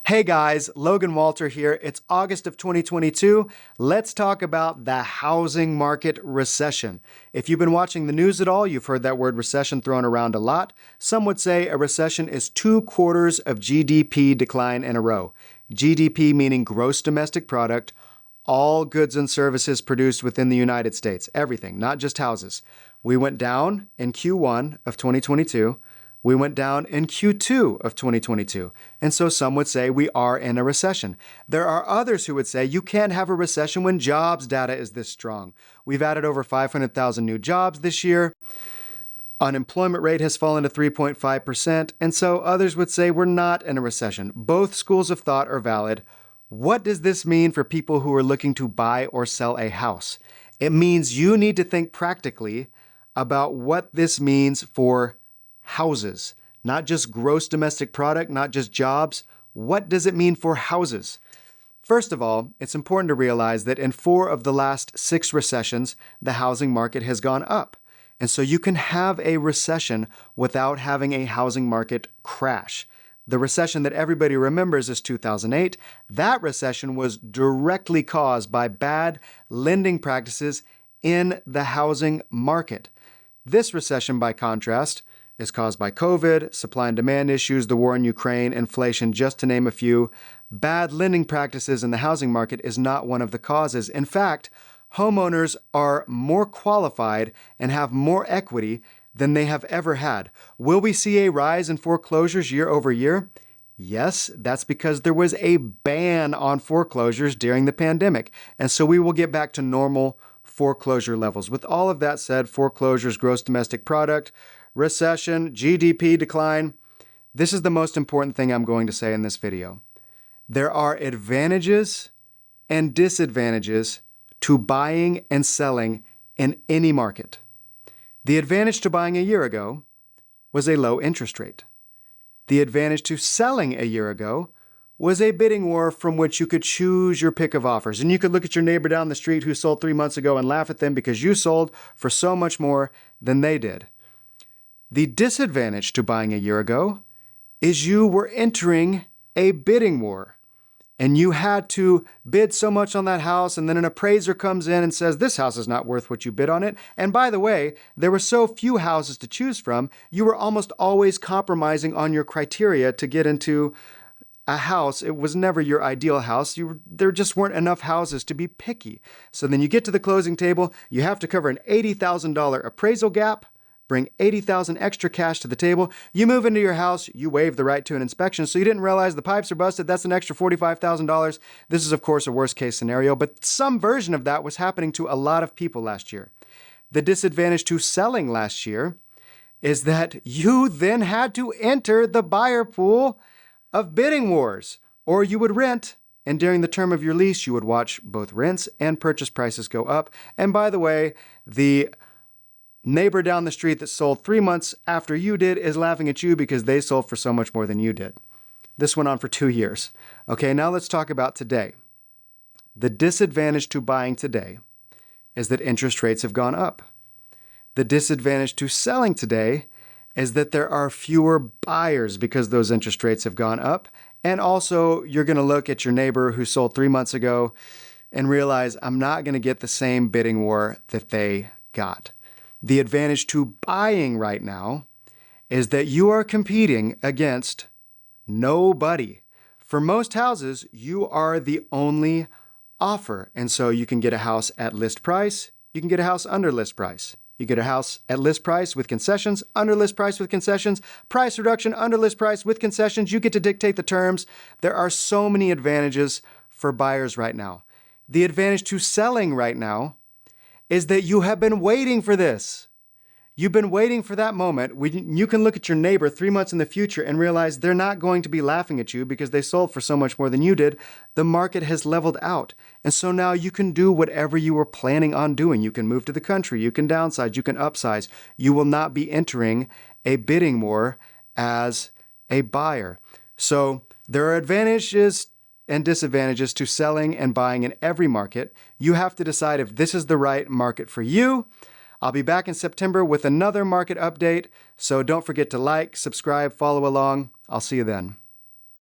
Hey guys, Logan Walter here. It's August of 2022. Let's talk about the housing market recession. If you've been watching the news at all, you've heard that word recession thrown around a lot. Some would say a recession is 2 quarters of GDP decline in a row. GDP meaning gross domestic product, all goods and services produced within the United States, everything, not just houses. We went down in Q1 of 2022. We went down in Q2 of 2022. And so some would say we are in a recession. There are others who would say you can't have a recession when jobs data is this strong. We've added over 500,000 new jobs this year. Unemployment rate has fallen to 3.5%. And so others would say we're not in a recession. Both schools of thought are valid. What does this mean for people who are looking to buy or sell a house? It means you need to think practically about what this means for houses, not just gross domestic product, not just jobs. What does it mean for houses? First of all, it's important to realize that in 4 of the last 6 recessions, the housing market has gone up. And so you can have a recession without having a housing market crash. The recession that everybody remembers is 2008. That recession was directly caused by bad lending practices in the housing market. This recession, by contrast, is caused by COVID, supply and demand issues, the war in Ukraine, inflation, just to name a few. Bad lending practices in the housing market is not one of the causes. In fact, homeowners are more qualified and have more equity than they have ever had. Will we see a rise in foreclosures year over year? Yes, that's because there was a ban on foreclosures during the pandemic. And so we will get back to normal foreclosure levels. With all of that said, foreclosures, gross domestic product, recession, GDP decline. This is the most important thing I'm going to say in this video. There are advantages and disadvantages to buying and selling in any market. The advantage to buying a year ago was a low interest rate. The advantage to selling a year ago was a bidding war from which you could choose your pick of offers. And you could look at your neighbor down the street who sold 3 months ago and laugh at them because you sold for so much more than they did. The disadvantage to buying a year ago is you were entering a bidding war and you had to bid so much on that house, and then an appraiser comes in and says, this house is not worth what you bid on it. And by the way, there were so few houses to choose from, you were almost always compromising on your criteria to get into a house. It was never your ideal house. There just weren't enough houses to be picky. So then you get to the closing table, you have to cover an $80,000 appraisal gap, bring $80,000 extra cash to the table. You move into your house, you waive the right to an inspection, so you didn't realize the pipes are busted. That's an extra $45,000. This is, of course, a worst-case scenario, but some version of that was happening to a lot of people last year. The disadvantage to selling last year is that you then had to enter the buyer pool of bidding wars, or you would rent, and during the term of your lease, you would watch both rents and purchase prices go up. And by the way, the neighbor down the street that sold 3 months after you did is laughing at you because they sold for so much more than you did. This went on for 2 years. Okay, now let's talk about today. The disadvantage to buying today is that interest rates have gone up. The disadvantage to selling today is that there are fewer buyers because those interest rates have gone up. And also, you're going to look at your neighbor who sold 3 months ago and realize, I'm not going to get the same bidding war that they got. The advantage to buying right now is that you are competing against nobody. For most houses, you are the only offer. And so you can get a house at list price. You can get a house under list price. You get a house at list price with concessions, under list price with concessions, price reduction, under list price with concessions. You get to dictate the terms. There are so many advantages for buyers right now. The advantage to selling right now is that you have been waiting for this. You've been waiting for that moment when you can look at your neighbor 3 months in the future and realize they're not going to be laughing at you because they sold for so much more than you did. The market has leveled out. And so now you can do whatever you were planning on doing. You can move to the country, you can downsize, you can upsize. You will not be entering a bidding war as a buyer. So there are advantages and disadvantages to selling and buying in every market. You have to decide if this is the right market for you. I'll be back in September with another market update, so don't forget to like, subscribe, follow along. I'll see you then.